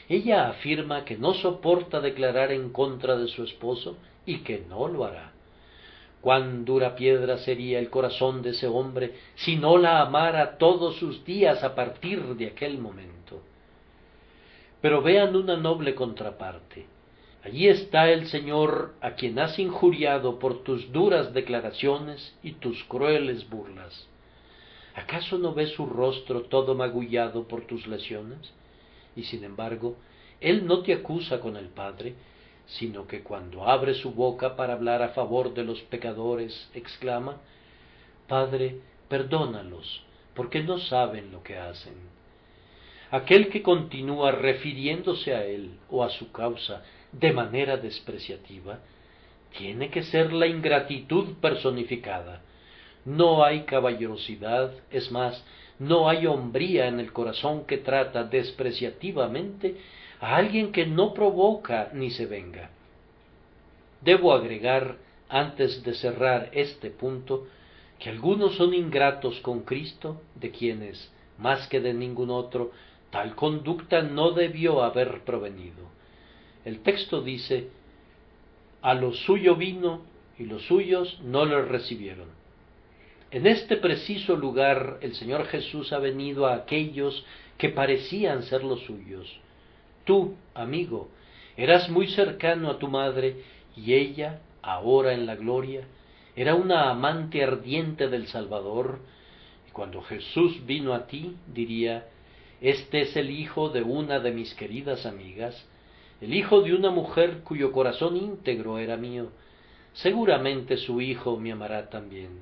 Ella afirma que no soporta declarar en contra de su esposo y que no lo hará. Cuán dura piedra sería el corazón de ese hombre si no la amara todos sus días a partir de aquel momento. Pero vean una noble contraparte. Allí está el Señor a quien has injuriado por tus duras declaraciones y tus crueles burlas. ¿Acaso no ves su rostro todo magullado por tus lesiones? Y sin embargo, Él no te acusa con el Padre, sino que cuando abre su boca para hablar a favor de los pecadores, exclama: «Padre, perdónalos, porque no saben lo que hacen». Aquel que continúa refiriéndose a él o a su causa de manera despreciativa, tiene que ser la ingratitud personificada. No hay caballerosidad, es más, no hay hombría en el corazón que trata despreciativamente a alguien que no provoca ni se venga. Debo agregar, antes de cerrar este punto, que algunos son ingratos con Cristo, de quienes, más que de ningún otro, tal conducta no debió haber provenido. El texto dice: a lo suyo vino y los suyos no le recibieron. En este preciso lugar el Señor Jesús ha venido a aquellos que parecían ser los suyos. Tú, amigo, eras muy cercano a tu madre y ella, ahora en la gloria, era una amante ardiente del Salvador, y cuando Jesús vino a ti, diría: este es el hijo de una de mis queridas amigas, el hijo de una mujer cuyo corazón íntegro era mío. Seguramente su hijo me amará también.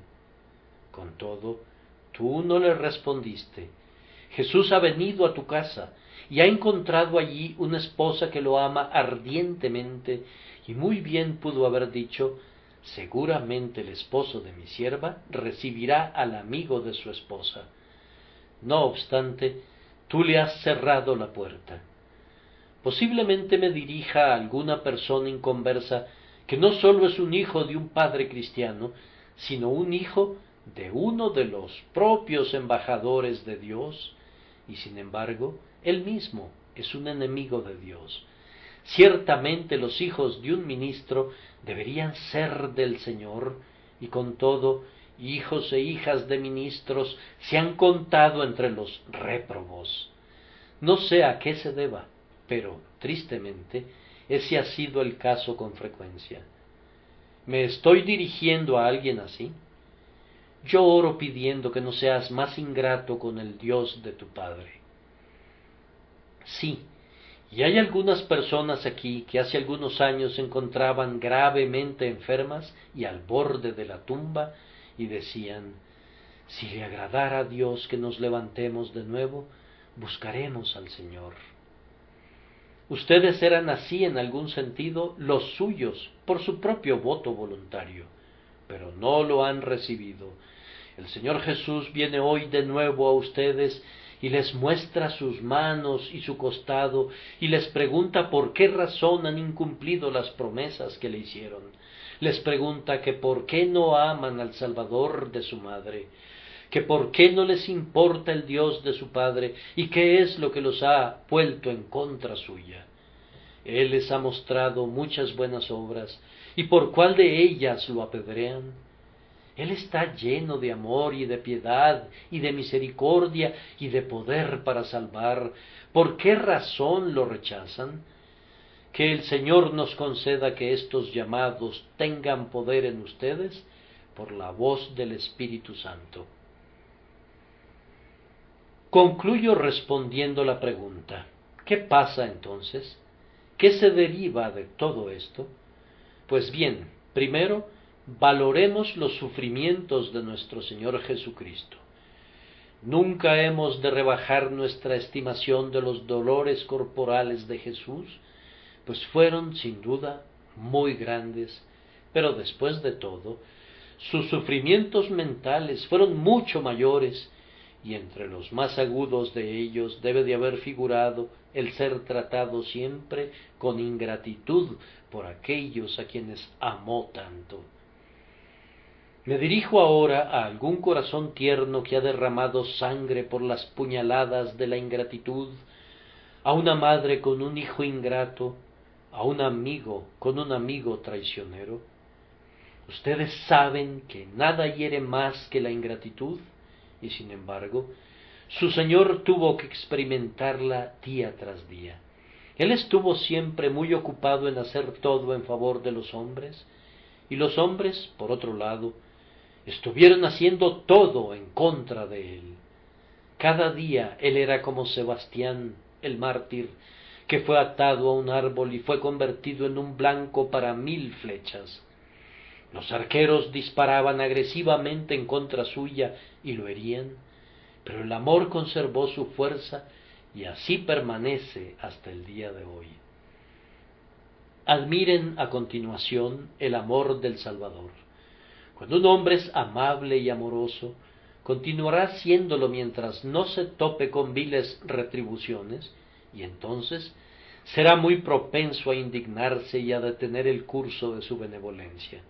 Con todo, tú no le respondiste. Jesús ha venido a tu casa y ha encontrado allí una esposa que lo ama ardientemente, y muy bien pudo haber dicho: seguramente el esposo de mi sierva recibirá al amigo de su esposa. No obstante, tú le has cerrado la puerta. Posiblemente me dirija a alguna persona inconversa que no sólo es un hijo de un padre cristiano, sino un hijo de uno de los propios embajadores de Dios, y sin embargo, él mismo es un enemigo de Dios. Ciertamente los hijos de un ministro deberían ser del Señor, y con todo, hijos e hijas de ministros se han contado entre los réprobos. No sé a qué se deba, pero, tristemente, ese ha sido el caso con frecuencia. ¿Me estoy dirigiendo a alguien así? Yo oro pidiendo que no seas más ingrato con el Dios de tu Padre. Sí, y hay algunas personas aquí que hace algunos años se encontraban gravemente enfermas y al borde de la tumba, y decían: si le agradara a Dios que nos levantemos de nuevo, buscaremos al Señor. Ustedes eran así en algún sentido los suyos por su propio voto voluntario, pero no lo han recibido. El Señor Jesús viene hoy de nuevo a ustedes y les muestra sus manos y su costado, y les pregunta por qué razón han incumplido las promesas que le hicieron. Les pregunta que por qué no aman al Salvador de su madre, que por qué no les importa el Dios de su Padre, y qué es lo que los ha vuelto en contra suya. Él les ha mostrado muchas buenas obras, ¿y por cuál de ellas lo apedrean? Él está lleno de amor y de piedad y de misericordia y de poder para salvar. ¿Por qué razón lo rechazan? Que el Señor nos conceda que estos llamados tengan poder en ustedes por la voz del Espíritu Santo. Concluyo respondiendo la pregunta: ¿qué pasa entonces? ¿Qué se deriva de todo esto? Pues bien, primero, valoremos los sufrimientos de nuestro Señor Jesucristo. Nunca hemos de rebajar nuestra estimación de los dolores corporales de Jesús, pues fueron sin duda muy grandes, pero después de todo, sus sufrimientos mentales fueron mucho mayores, y entre los más agudos de ellos debe de haber figurado el ser tratado siempre con ingratitud por aquellos a quienes amó tanto. Me dirijo ahora a algún corazón tierno que ha derramado sangre por las puñaladas de la ingratitud, a una madre con un hijo ingrato, a un amigo con un amigo traicionero. Ustedes saben que nada hiere más que la ingratitud, y sin embargo, su Señor tuvo que experimentarla día tras día. Él estuvo siempre muy ocupado en hacer todo en favor de los hombres, y los hombres, por otro lado, estuvieron haciendo todo en contra de él. Cada día él era como Sebastián, el mártir, que fue atado a un árbol y fue convertido en un blanco para 1000 flechas. Los arqueros disparaban agresivamente en contra suya y lo herían, pero el amor conservó su fuerza y así permanece hasta el día de hoy. Admiren a continuación el amor del Salvador. Cuando un hombre es amable y amoroso, continuará siéndolo mientras no se tope con viles retribuciones, y entonces será muy propenso a indignarse y a detener el curso de su benevolencia.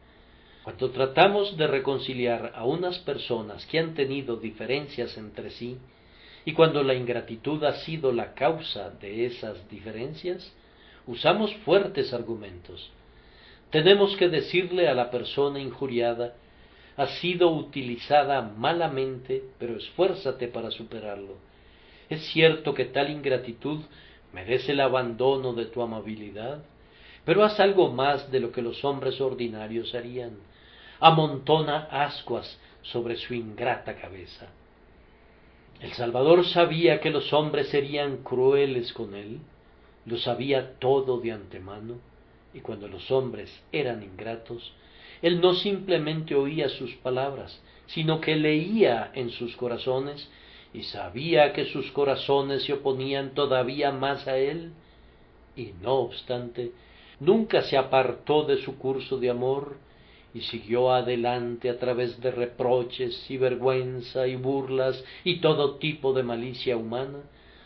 Cuando tratamos de reconciliar a unas personas que han tenido diferencias entre sí, y cuando la ingratitud ha sido la causa de esas diferencias, usamos fuertes argumentos. Tenemos que decirle a la persona injuriada: has sido utilizada malamente, pero esfuérzate para superarlo. Es cierto que tal ingratitud merece el abandono de tu amabilidad, pero haz algo más de lo que los hombres ordinarios harían. Amontona ascuas sobre su ingrata cabeza. El Salvador sabía que los hombres serían crueles con él, lo sabía todo de antemano, y cuando los hombres eran ingratos, él no simplemente oía sus palabras, sino que leía en sus corazones, y sabía que sus corazones se oponían todavía más a él, y no obstante, nunca se apartó de su curso de amor, y siguió adelante a través de reproches y vergüenza y burlas y todo tipo de malicia humana,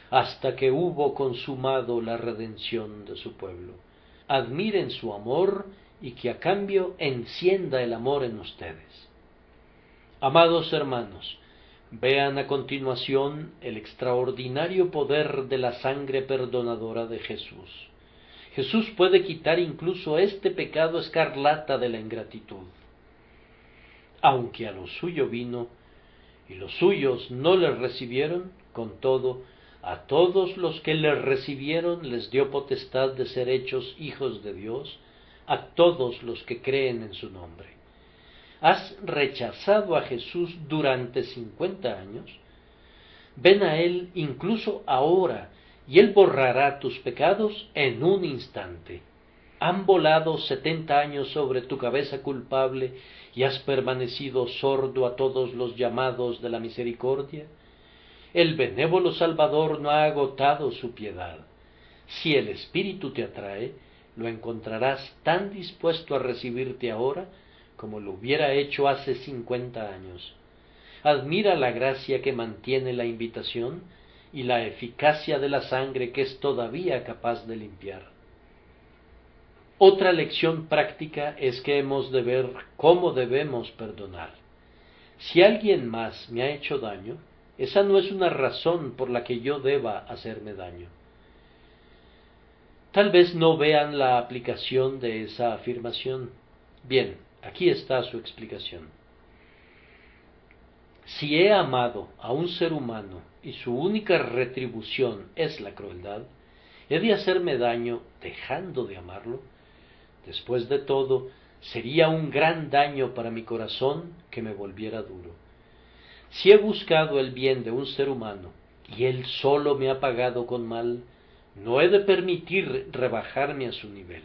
hasta que hubo consumado la redención de su pueblo. Admiren su amor y que a cambio encienda el amor en ustedes. Amados hermanos, vean a continuación el extraordinario poder de la sangre perdonadora de Jesús. Jesús puede quitar incluso este pecado escarlata de la ingratitud. Aunque a lo suyo vino, y los suyos no le recibieron, con todo, a todos los que le recibieron les dio potestad de ser hechos hijos de Dios, a todos los que creen en su nombre. ¿Has rechazado a Jesús durante 50 años? Ven a Él incluso ahora, y Él borrará tus pecados en un instante. Han volado 70 años sobre tu cabeza culpable, y has permanecido sordo a todos los llamados de la misericordia. El benévolo Salvador no ha agotado su piedad. Si el Espíritu te atrae, lo encontrarás tan dispuesto a recibirte ahora como lo hubiera hecho hace 50 años. Admira la gracia que mantiene la invitación y la eficacia de la sangre que es todavía capaz de limpiar. Otra lección práctica es que hemos de ver cómo debemos perdonar. Si alguien más me ha hecho daño, esa no es una razón por la que yo deba hacerme daño. Tal vez no vean la aplicación de esa afirmación. Bien, aquí está su explicación. Si he amado a un ser humano y su única retribución es la crueldad, ¿he de hacerme daño dejando de amarlo? Después de todo, sería un gran daño para mi corazón que me volviera duro. Si he buscado el bien de un ser humano y él solo me ha pagado con mal, no he de permitir rebajarme a su nivel.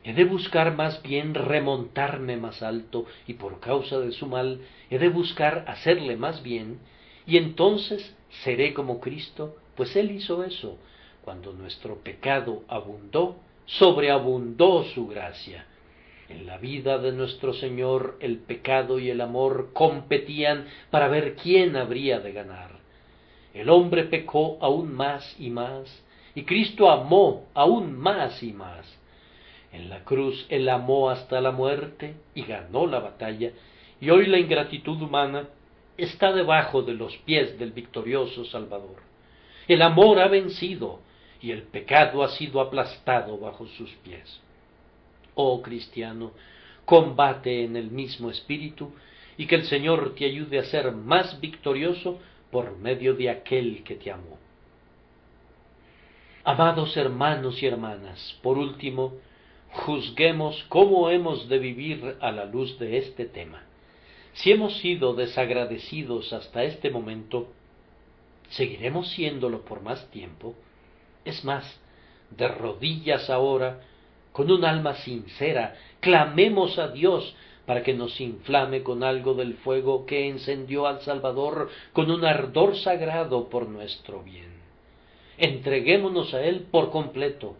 He de buscar más bien remontarme más alto, y por causa de su mal he de buscar hacerle más bien, y entonces seré como Cristo, pues Él hizo eso. Cuando nuestro pecado abundó, sobreabundó su gracia. En la vida de nuestro Señor el pecado y el amor competían para ver quién habría de ganar. El hombre pecó aún más y más, y Cristo amó aún más y más. En la cruz Él amó hasta la muerte y ganó la batalla, y hoy la ingratitud humana está debajo de los pies del victorioso Salvador. El amor ha vencido, y el pecado ha sido aplastado bajo sus pies. Oh cristiano, combate en el mismo espíritu, y que el Señor te ayude a ser más victorioso por medio de aquel que te amó. Amados hermanos y hermanas, por último, juzguemos cómo hemos de vivir a la luz de este tema. Si hemos sido desagradecidos hasta este momento, ¿seguiremos siéndolo por más tiempo? Es más, de rodillas ahora, con un alma sincera, clamemos a Dios para que nos inflame con algo del fuego que encendió al Salvador con un ardor sagrado por nuestro bien. Entreguémonos a Él por completo,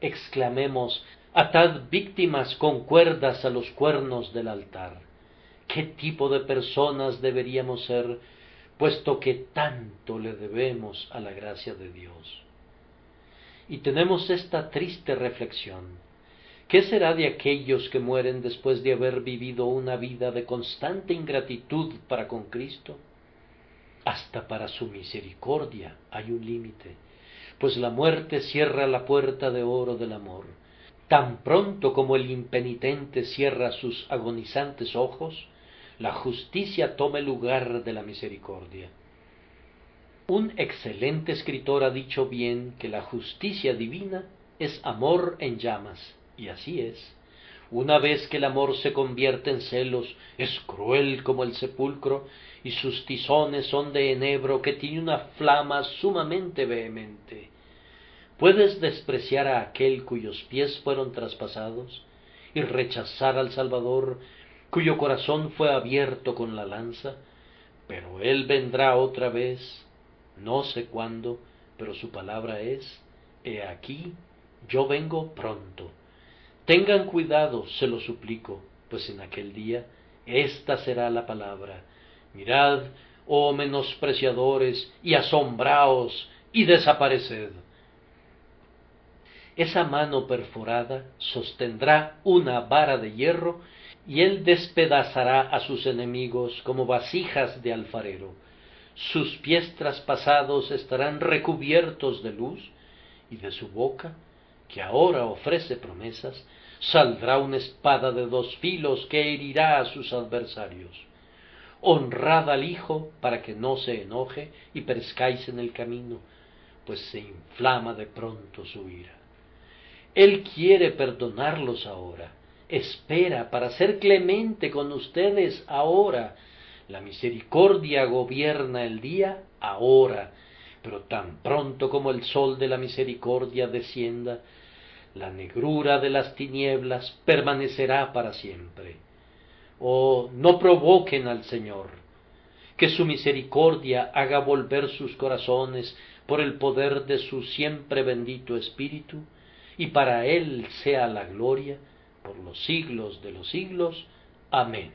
exclamemos: atad víctimas con cuerdas a los cuernos del altar. ¿Qué tipo de personas deberíamos ser, puesto que tanto le debemos a la gracia de Dios? Y tenemos esta triste reflexión: ¿qué será de aquellos que mueren después de haber vivido una vida de constante ingratitud para con Cristo? Hasta para su misericordia hay un límite, pues la muerte cierra la puerta de oro del amor. Tan pronto como el impenitente cierra sus agonizantes ojos, la justicia toma el lugar de la misericordia. Un excelente escritor ha dicho bien que la justicia divina es amor en llamas, y así es. Una vez que el amor se convierte en celos, es cruel como el sepulcro, y sus tizones son de enebro que tiene una flama sumamente vehemente. ¿Puedes despreciar a aquel cuyos pies fueron traspasados, y rechazar al Salvador, cuyo corazón fue abierto con la lanza? Pero Él vendrá otra vez, no sé cuándo, pero su palabra es: he aquí, yo vengo pronto. Tengan cuidado, se lo suplico, pues en aquel día esta será la palabra: mirad, oh menospreciadores, y asombraos, y desapareced. Esa mano perforada sostendrá una vara de hierro, y él despedazará a sus enemigos como vasijas de alfarero. Sus pies traspasados estarán recubiertos de luz, y de su boca, que ahora ofrece promesas, saldrá una espada de 2 filos que herirá a sus adversarios. Honrad al Hijo para que no se enoje y perezcáis en el camino, pues se inflama de pronto su ira. Él quiere perdonarlos ahora, espera para ser clemente con ustedes ahora. La misericordia gobierna el día ahora, pero tan pronto como el sol de la misericordia descienda, la negrura de las tinieblas permanecerá para siempre. Oh, no provoquen al Señor, que su misericordia haga volver sus corazones por el poder de su siempre bendito Espíritu, y para Él sea la gloria por los siglos de los siglos. Amén.